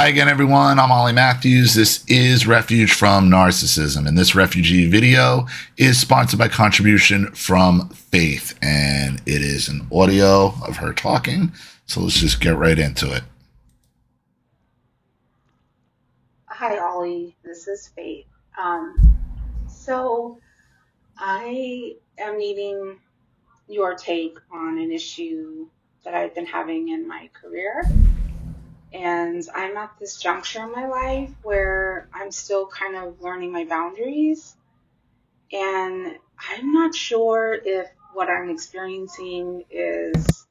Hi again, everyone. I'm Ollie Matthews. This is Refuge from Narcissism, and this refugee video is sponsored by contribution from Faith, and it is an audio of her talking. So let's just get right into it. Hi, Ollie. This is Faith. So I am needing your take on an issue that I've been having in my career. And I'm at this juncture in my life where I'm still kind of learning my boundaries. And I'm not sure if what I'm experiencing is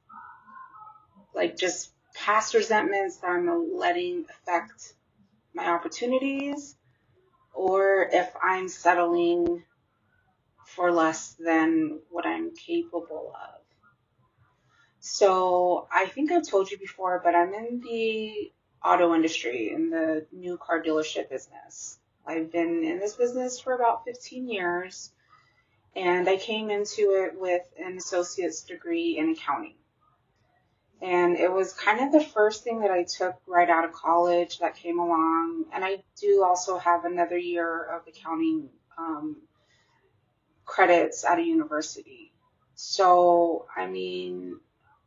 like just past resentments that I'm letting affect my opportunities, or if I'm settling for less than what I'm capable of. So I think I've told you before, but I'm in the auto industry, in the new car dealership business. I've been in this business for about 15 years, and I came into it with an associate's degree in accounting. And it was kind of the first thing that I took right out of college that came along. And I do also have another year of accounting credits at a university. So, I mean,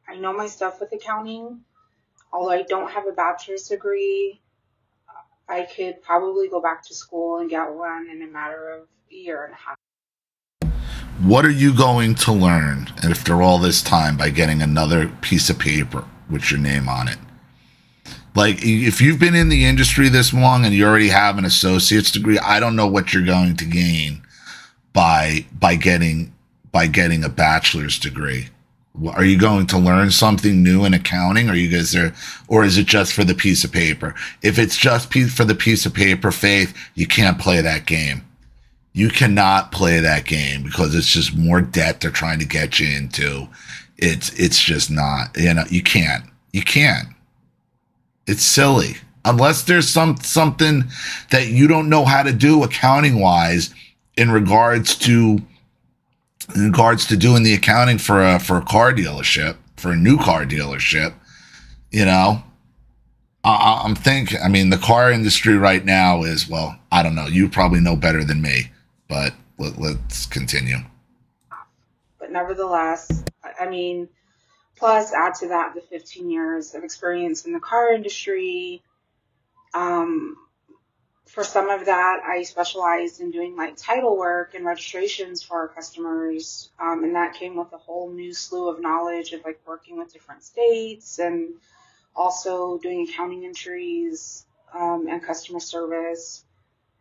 I know my stuff with accounting. Although I don't have a bachelor's degree, I could probably go back to school and get one in a matter of a year and a half. What are you going to learn after all this time by getting another piece of paper with your name on it? Like, if you've been in the industry this long and you already have an associate's degree, I don't know what you're going to gain by getting a bachelor's degree. Are you going to learn something new in accounting? Are you guys there, or is it just for the piece of paper? If it's just for the piece of paper, Faith, you can't play that game. You cannot play that game because it's just more debt they're trying to get you into. It's just not, you can't. It's silly. Unless there's something that you don't know how to do accounting wise in regards to doing the accounting for a car dealership, for a new car dealership. I'm thinking, I mean, the car industry right now is, well, I don't know. You probably know better than me, but let's continue. But nevertheless, I mean, plus add to that the 15 years of experience in the car industry. For some of that, I specialized in doing like title work and registrations for our customers. And that came with a whole new slew of knowledge of like working with different states and also doing accounting entries, and customer service.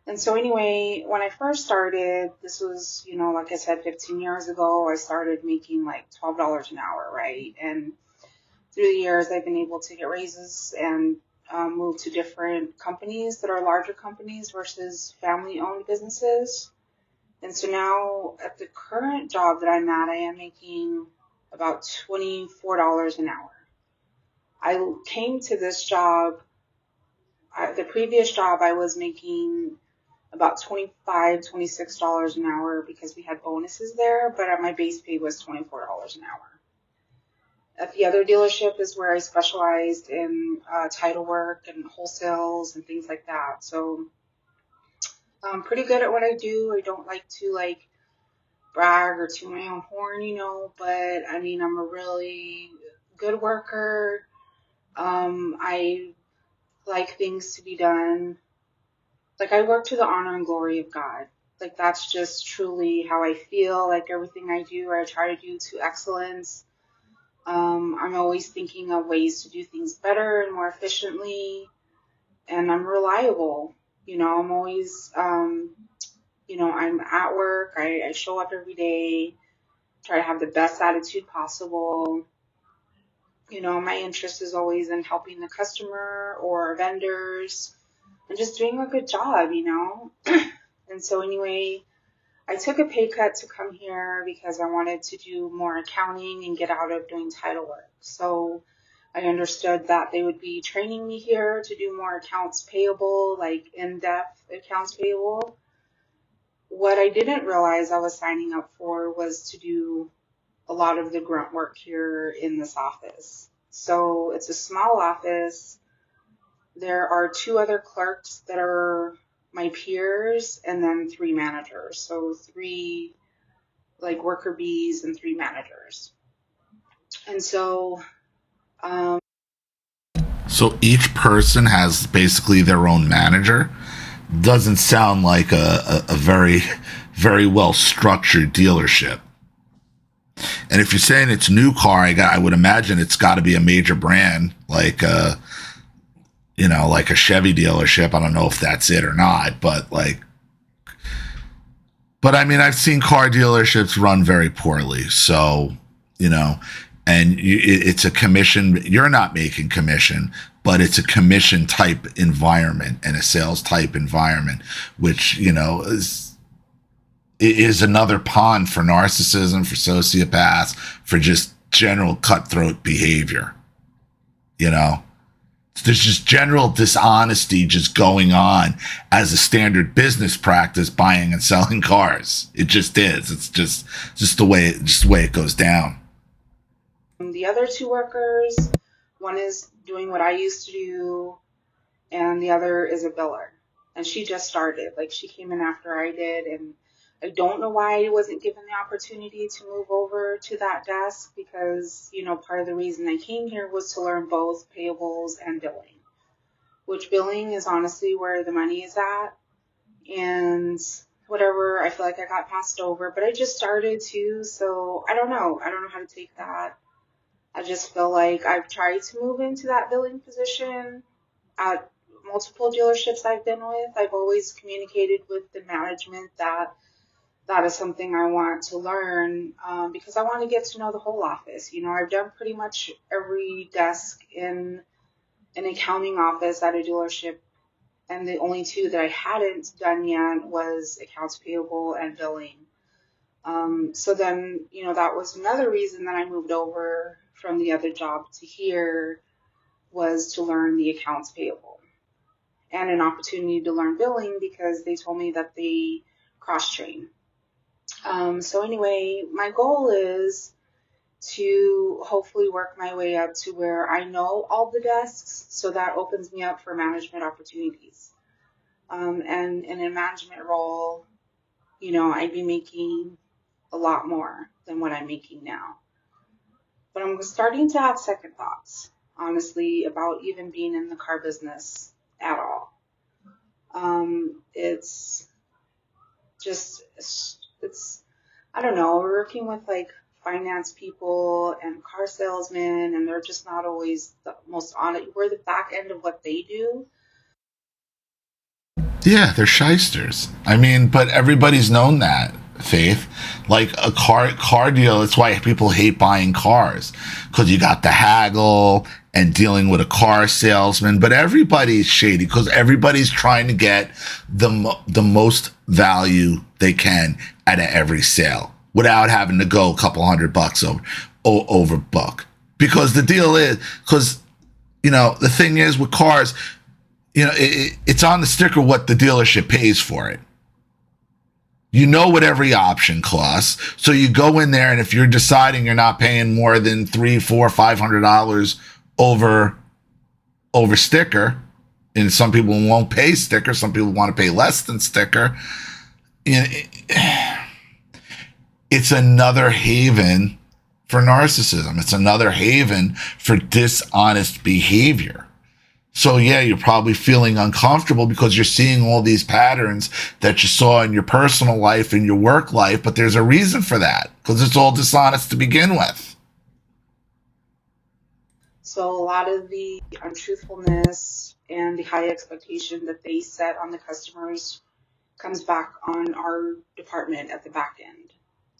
And so anyway, when I first started, this was, like I said, 15 years ago, I started making like $12 an hour, right? And through the years, I've been able to get raises and move to different companies that are larger companies versus family-owned businesses. And so now at the current job that I'm at, I am making about $24 an hour. I came to this job, the previous job I was making about $25, $26 an hour because we had bonuses there, but my base pay was $24 an hour. At the other dealership is where I specialized in title work and wholesales and things like that. So I'm pretty good at what I do. I don't like to brag or toot my own horn, but I mean, I'm a really good worker. I like things to be done. Like, I work to the honor and glory of God. Like, that's just truly how I feel. Like, everything I do, I try to do to excellence. I'm always thinking of ways to do things better and more efficiently, and I'm reliable. I'm always, I'm at work. I show up every day, try to have the best attitude possible. My interest is always in helping the customer or vendors and just doing a good job. And so anyway, I took a pay cut to come here because I wanted to do more accounting and get out of doing title work. So I understood that they would be training me here to do more accounts payable, like in-depth accounts payable. What I didn't realize I was signing up for was to do a lot of the grunt work here in this office. So it's a small office. There are two other clerks that are my peers, and then three managers. So three like worker bees and three managers. And so, um, So each person has basically their own manager. Doesn't sound like a very, very well structured dealership. And if you're saying it's new car, I would imagine it's got to be a major brand, like like a Chevy dealership. I don't know if that's it or not, but I mean, I've seen car dealerships run very poorly. So, and it's a commission. You're not making commission, but it's a commission type environment and a sales type environment, which, is another pond for narcissism, for sociopaths, for just general cutthroat behavior. There's just general dishonesty just going on as a standard business practice, buying and selling cars. It just is. It's just the way it goes down. the other two workers, one is doing what I used to do, and the other is a biller. And she just started. Like, she came in after I did, and I don't know why I wasn't given the opportunity to move over to that desk because, part of the reason I came here was to learn both payables and billing, which billing is honestly where the money is at. And whatever, I feel like I got passed over, but I just started too, so I don't know. I don't know how to take that. I just feel like I've tried to move into that billing position at multiple dealerships I've been with. I've always communicated with the management that is something I want to learn because I want to get to know the whole office. I've done pretty much every desk in an accounting office at a dealership, and the only two that I hadn't done yet was accounts payable and billing. So then, that was another reason that I moved over from the other job to here, was to learn the accounts payable and an opportunity to learn billing because they told me that they cross-train. So anyway, my goal is to hopefully work my way up to where I know all the desks, so that opens me up for management opportunities. And in a management role, I'd be making a lot more than what I'm making now. But I'm starting to have second thoughts, honestly, about even being in the car business at all. It's I don't know, we're working with like finance people and car salesmen, and they're just not always the most honest. We're the back end of what they do. Yeah, they're shysters. I mean, but everybody's known that, Faith. Like a car deal, that's why people hate buying cars, because you got the haggle and dealing with a car salesman. But everybody's shady because everybody's trying to get the most value they can out of every sale without having to go a couple $100 over book. Because the deal is, the thing is with cars, it's on the sticker what the dealership pays for it. You know what every option costs, so you go in there, and if you're deciding you're not paying more than $300, $400, $500 over sticker, and some people won't pay sticker, some people want to pay less than sticker. It's another haven for narcissism. It's another haven for dishonest behavior. So yeah, you're probably feeling uncomfortable because you're seeing all these patterns that you saw in your personal life and your work life, but there's a reason for that, because it's all dishonest to begin with. So a lot of the untruthfulness and the high expectation that they set on the customers comes back on our department at the back end.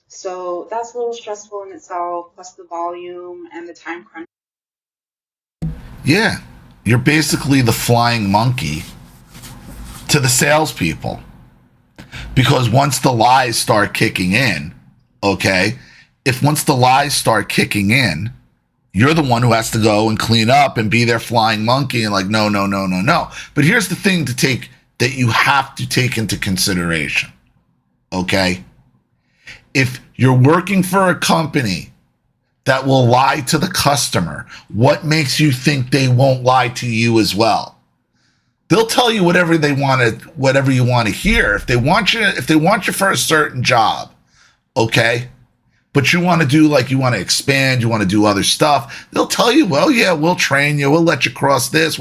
So that's a little stressful in itself, plus the volume and the time crunch. Yeah. You're basically the flying monkey to the salespeople. Because once the lies start kicking in, okay, once the lies start kicking in, you're the one who has to go and clean up and be their flying monkey and like, no. But here's the thing that you have to take into consideration, okay? If you're working for a company that will lie to the customer, what makes you think they won't lie to you as well? They'll tell you whatever you want to hear. If they want you for a certain job, okay, but you want to you want to expand, you want to do other stuff, they'll tell you, well, yeah, we'll train you, we'll let you cross this,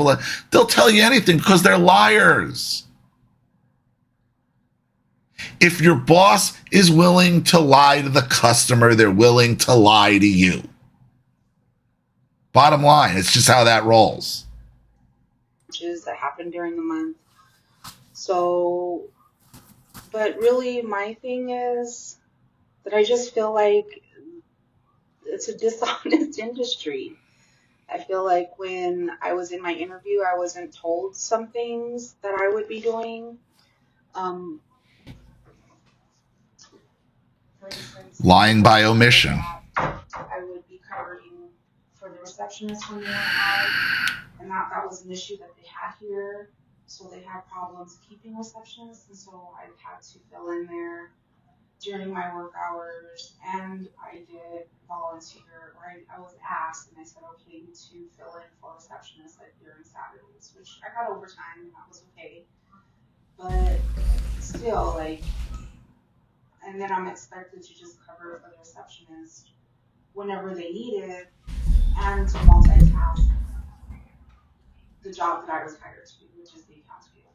they'll tell you anything because they're liars. If your boss is willing to lie to the customer, they're willing to lie to you. Bottom line, it's just how that rolls. That happened during the month. So, but really, my thing is that I just feel like it's a dishonest industry. I feel like when I was in my interview, I wasn't told some things that I would be doing. For instance, lying by omission. I would be covering for the receptionist when they went out, and that was an issue that they had here. So they had problems keeping receptionists, and so I had to fill in there during my work hours, and I did volunteer, or I was asked, and I said, okay, to fill in for receptionists like during Saturdays, which I got overtime, and that was okay. But still, like, and then I'm expected to just cover for the receptionist whenever they need it, and to multitask the job that I was hired to do, which is the accounts payable.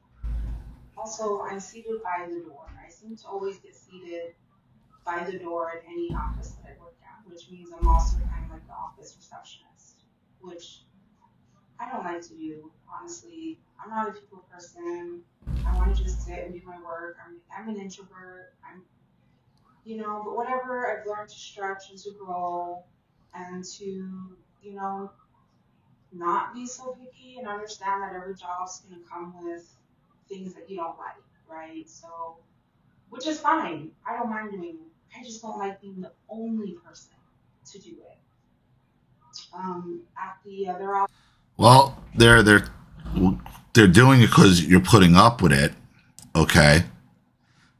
Also, I'm seated by the door. I seem to always get seated by the door at any office that I work at, which means I'm also kind of like the office receptionist, which I don't like to do, honestly. I'm not a people person. I want to just sit and do my work. I'm an introvert. But whatever, I've learned to stretch and to grow and to, not be so picky and understand that every job's going to come with things that you don't like, right? So, which is fine. I don't mind doing it. I just don't like being the only person to do it. At the other office. Well, they're doing it because you're putting up with it, okay?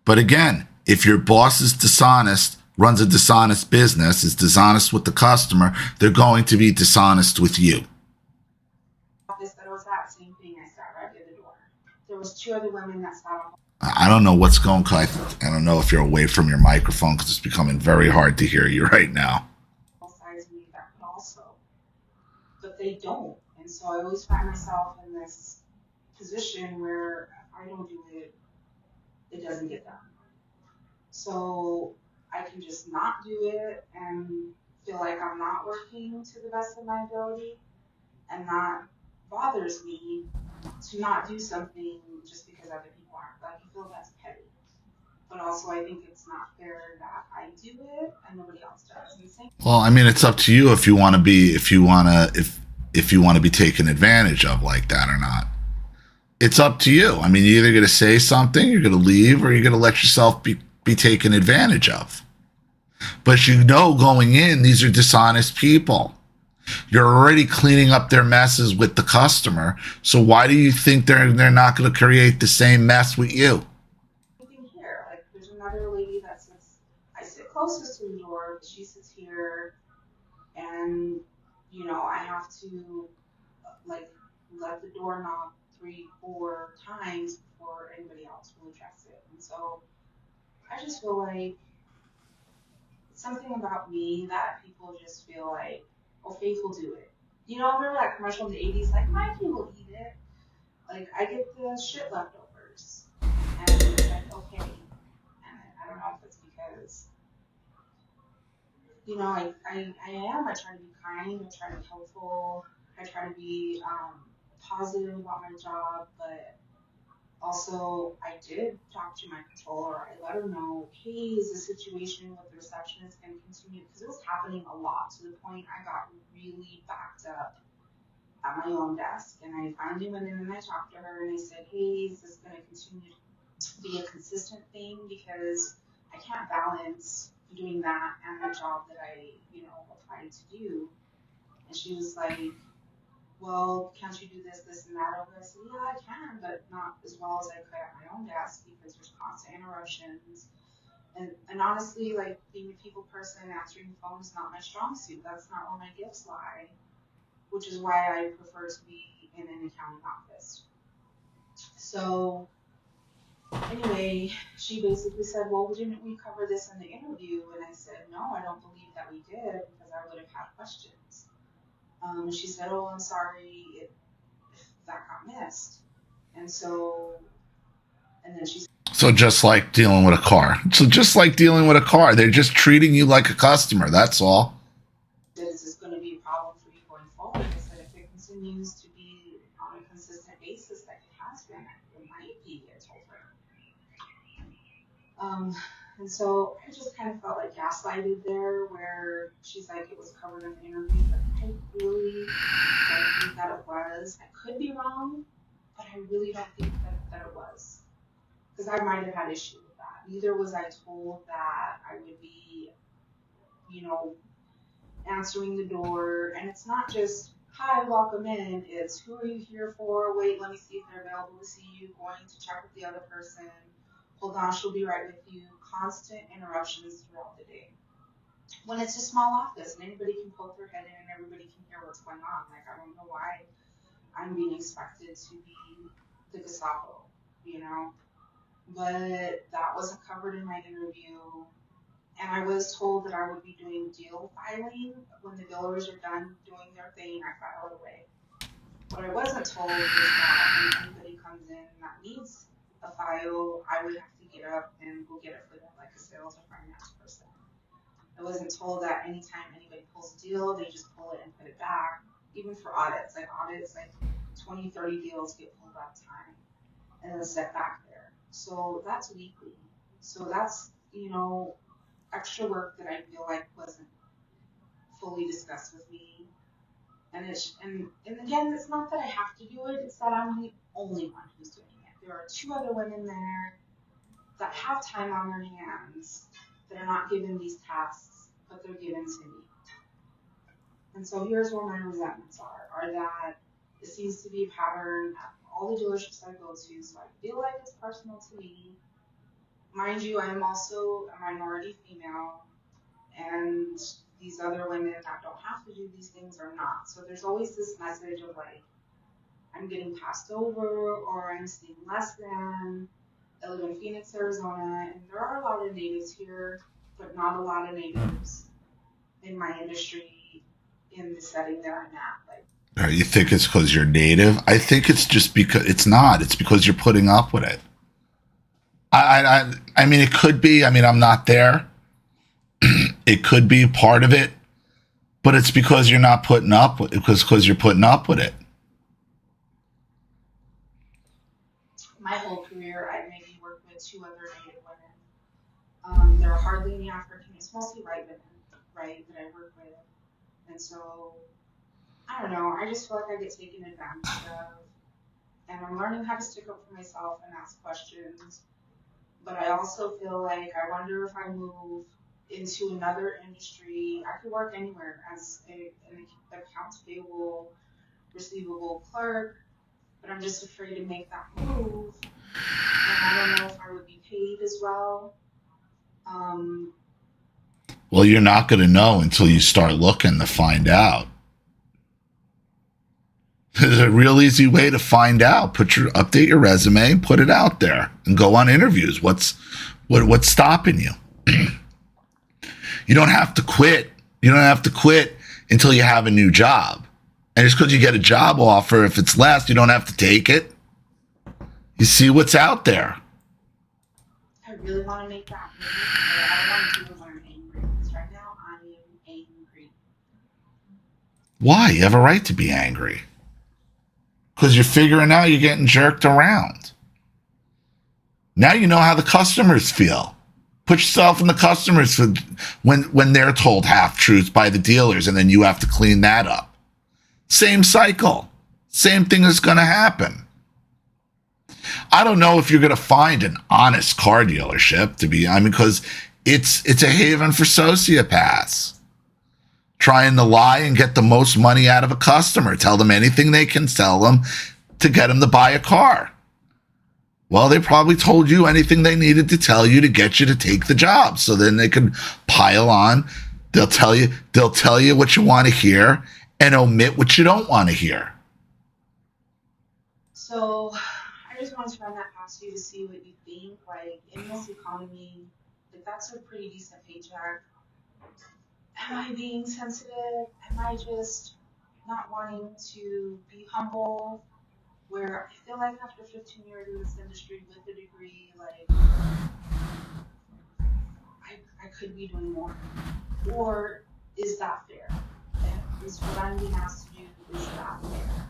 But again, if your boss is dishonest, runs a dishonest business, is dishonest with the customer, they're going to be dishonest with you. Office that I was at, same thing. I sat right at the door. There was 2 other women that sat on. I don't know what's going on. I don't know if you're away from your microphone because it's becoming very hard to hear you right now. Sides me that could also, but they don't, and so I always find myself in this position where if I don't do it, it doesn't get done. So I can just not do it and feel like I'm not working to the best of my ability, and that bothers me to not do something just because other people aren't. Like, I feel that's petty. But also, I think it's not fair that I do it and nobody else does. Well, I mean, it's up to you if you want to be taken advantage of like that or not. It's up to you. I mean, you're either going to say something, you're going to leave, or you're going to let yourself be taken advantage of. But going in, these are dishonest people. You're already cleaning up their messes with the customer. So why do you think they're not going to create the same mess with you? Here, like, there's another lady that sits. I sit closest to the door. She sits here, and I have to like let the door knock 3-4 times before anybody else will address it. And so I just feel like something about me that people just feel like, oh, Faith will do it. Remember that commercial in the 80s, like, my kid will eat it. Like, I get the shit leftovers. And it's like, okay. And I don't know if it's because, I am. I try to be kind. I try to be helpful. I try to be positive about my job. But also, I did talk to my controller. I let her know, hey, is the situation with the receptionist going to continue? Because it was happening a lot to the point I got really backed up at my own desk. And I finally went in and I talked to her and I said, hey, is this going to continue to be a consistent thing? Because I can't balance doing that and the job that I, applied to do. And she was like, well, can't you do this, this, and that over? I said, yeah, I can, but not as well as I could at my own desk because there's constant interruptions. And honestly, like, being a people person, answering the phone is not my strong suit. That's not where my gifts lie, which is why I prefer to be in an accounting office. So anyway, she basically said, well, didn't we cover this in the interview? And I said, no, I don't believe that we did because I would have had questions. She said, oh, I'm sorry if that got missed. And so, and then she said, So just like dealing with a car. So just like dealing with a car. They're just treating you like a customer. That's all. is this going to be a problem for you going forward? I said, if it continues to be on a consistent basis like it has been, it might be, I told her. And so I just kind of felt like gaslighted there, where she's like, it was covered in the interview, but I really don't think that it was. I could be wrong, but I really don't think that it was. Because I might have had issue with that. Neither was I told that I would be, answering the door. And it's not just, hi, welcome in. It's, who are you here for? Wait, let me see if they're available to see you. Going to check with the other person. Hold on, she'll be right with you. Constant interruptions throughout the day. When it's a small office and anybody can poke their head in and everybody can hear what's going on. Like, I don't know why I'm being expected to be the Gestapo, But that wasn't covered in my interview. And I was told that I would be doing deal filing. When the billers are done doing their thing, I file it away. What I wasn't told is that when anybody comes in that needs a file, I would have to get up and go get it for them like a sales or finance person. I wasn't told that anytime anybody pulls a deal, they just pull it and put it back. Even for audits, like 20, 30 deals get pulled at a time and then set back there. So that's weekly. So that's, extra work that I feel like wasn't fully discussed with me. And again, it's not that I have to do it, it's that I'm the only one who's doing it. There are 2 other women there that have time on their hands that are not given these tasks, but they're given to me. And so here's where my resentments are that it seems to be a pattern at all the dealerships I go to, so I feel like it's personal to me. Mind you, I am also a minority female, and these other women that don't have to do these things are not. So there's always this message of like, I'm getting passed over or I'm seen less than. I live in Phoenix, Arizona, and there are a lot of natives here, but not a lot of natives in my industry in the setting that I'm at. You think it's because you're native? I think it's just because it's not. It's because you're putting up with it. I mean, it could be. I mean, I'm not there. It could be part of it, but it's because you're not putting up with it, because you're putting up with it. My whole career, I maybe worked with 2 other Native women. There are hardly any African. It's mostly white women, right, that I work with. And so, I don't know. I just feel like I get taken advantage of. And I'm learning how to stick up for myself and ask questions. But I also feel like I wonder if I move into another industry, I could work anywhere as an accounts payable, receivable clerk, but I'm just afraid to make that move. And I don't know if I would be paid as well. Well, you're not going to know until you start looking to find out. There's a real easy way to find out. Update your resume, put it out there, and go on interviews. What's stopping you? You don't have to quit. You don't have to quit until you have a new job. And just because you get a job offer, if it's less, you don't have to take it. You see what's out there. I really want to make that move, but I don't want to do it when I'm angry. Because right now I am angry. Why? You have a right to be angry. Because you're figuring out you're getting jerked around. Now you know how the customers feel. Put yourself in the customers when they're told half-truths by the dealers, and then you have to clean that up. Same cycle. Same thing is going to happen. I don't know if you're going to find an honest car dealership, because it's a haven for sociopaths. Trying to lie and get the most money out of a customer. Tell them anything they can sell them to get them to buy a car. Well, they probably told you anything they needed to tell you to get you to take the job. So then they can pile on. They'll tell you what you want to hear and omit what you don't want to hear. So I just wanted to run that past you to see what you think. Like, in this economy, like, that's a pretty decent paycheck. Am I being sensitive? Am I just not wanting to be humble? Where I feel like after 15 years in this industry with a degree, like, I could be doing more. Or is that fair? Is what I'm being asked to do, is that fair?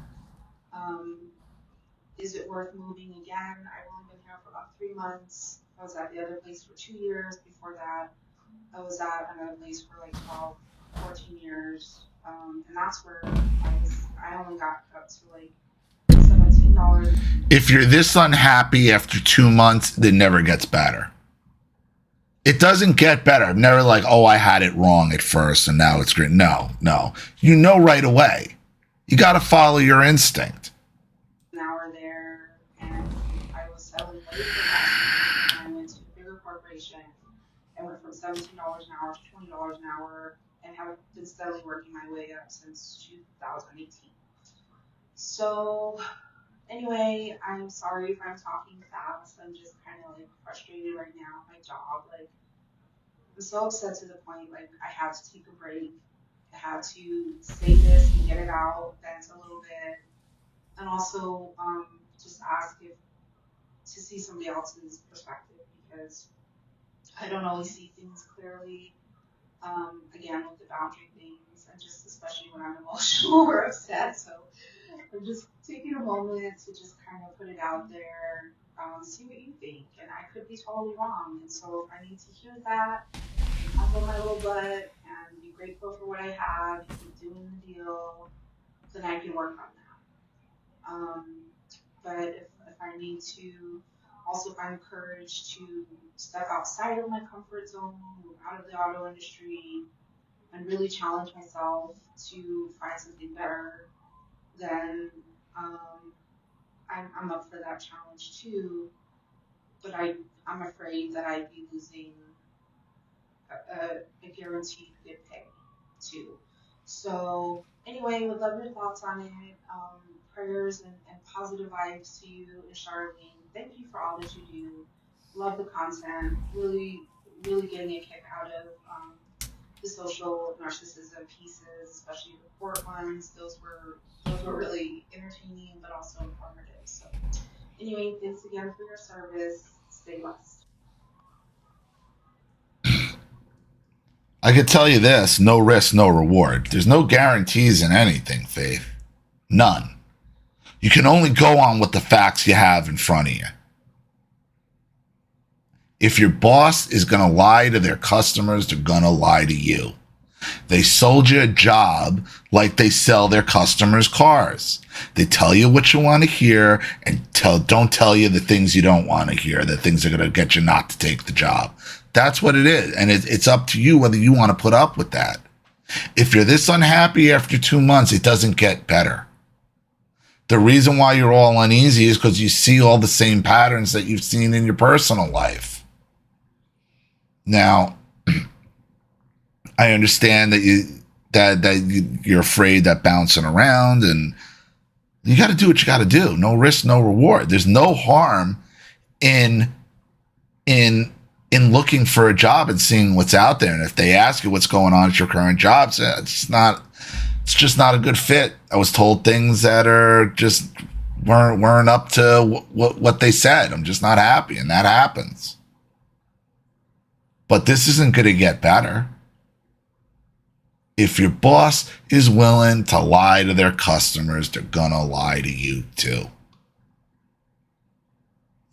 Is it worth moving again? I've only been here for about 3 months. I was at the other place for 2 years. Before that, I was at another place for like 12, 14 years. And that's where I only got up to like $17. If you're this unhappy after 2 months, it never gets better. It doesn't get better. I'm never like, oh, I had it wrong at first and now it's great. No. You know right away. You got to follow your instinct. An hour there, and I was selling way for less, and I went to a bigger corporation and went from $17 an hour to $20 an hour, and have been steadily working my way up since 2018. So anyway, I'm sorry if I'm talking fast. I'm just kind of like frustrated right now with my job. Like, I'm so upset to the point, like, I had to take a break. I had to say this and get it out, vent a little bit, and also just ask if to see somebody else's perspective, because I don't always see things clearly. Again, with the boundary things, and just especially when I'm emotional or upset. So I'm just taking a moment to just kind of put it out there, see what you think, and I could be totally wrong. And so if I need to hear that, humble my little butt and be grateful for what I have, and keep doing the deal, then I can work on that. But if I need to also find courage to step outside of my comfort zone, move out of the auto industry, and really challenge myself to find something better, then I'm up for that challenge too. But I'm afraid that I'd be losing a guaranteed good pay too. So anyway, would love your thoughts on it. Prayers and positive vibes to you and Charlene. Thank you for all that you do. Love the content. Really, really getting a kick out of the social narcissism pieces, especially the report ones. Those were really entertaining, but also informative. So anyway, thanks again for your service. Stay blessed. I could tell you this, no risk, no reward. There's no guarantees in anything, Faith. None. You can only go on with the facts you have in front of you. If your boss is going to lie to their customers, they're going to lie to you. They sold you a job like they sell their customers cars. They tell you what you want to hear and don't tell you the things you don't want to hear, the things that are going to get you not to take the job. That's what it is. And it's up to you whether you want to put up with that. If you're this unhappy after 2 months, it doesn't get better. The reason why you're all uneasy is because you see all the same patterns that you've seen in your personal life. Now, I understand that you're afraid that bouncing around, and you got to do what you got to do. No risk, no reward. There's no harm in looking for a job and seeing what's out there. And if they ask you what's going on at your current job, it's just not a good fit. I was told things that are just weren't up to what they said. I'm just not happy, and that happens. But this isn't going to get better. If your boss is willing to lie to their customers, they're going to lie to you too.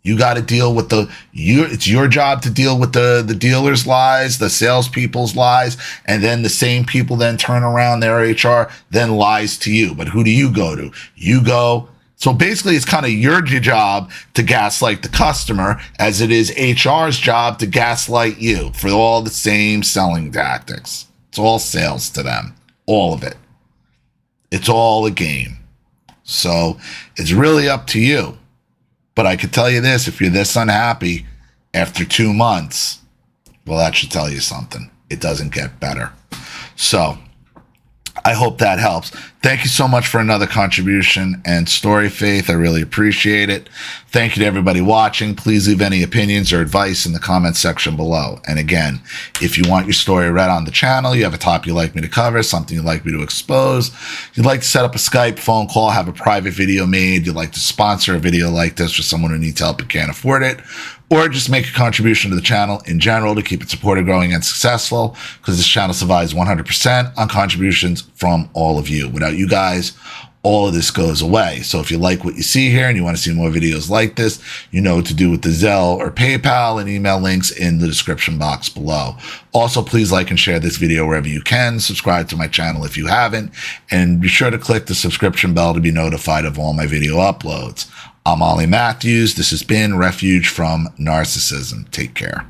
You got to deal with it's your job to deal with the dealer's lies, the salespeople's lies, and then the same people then turn around, their HR then lies to you. But who do you go to? So basically it's kind of your job to gaslight the customer as it is HR's job to gaslight you for all the same selling tactics. It's all sales to them, all of it. It's all a game. So it's really up to you. But I could tell you this, if you're this unhappy after 2 months, well, that should tell you something. It doesn't get better. So I hope that helps. Thank you so much for another contribution and story, Faith. I really appreciate it. Thank you to everybody watching. Please leave any opinions or advice in the comments section below. And again, if you want your story read on the channel, you have a topic you'd like me to cover, something you'd like me to expose, you'd like to set up a Skype phone call, have a private video made, you'd like to sponsor a video like this for someone who needs help and can't afford it, or just make a contribution to the channel in general to keep it supported, growing, and successful, because this channel survives 100% on contributions from all of you. Without you guys, all of this goes away. So if you like what you see here and you want to see more videos like this, you know what to do with the Zelle or PayPal, and email links in the description box below. Also, please like and share this video wherever you can. Subscribe to my channel if you haven't, and be sure to click the subscription bell to be notified of all my video uploads. I'm Ollie Matthews. This has been Refuge from Narcissism. Take care.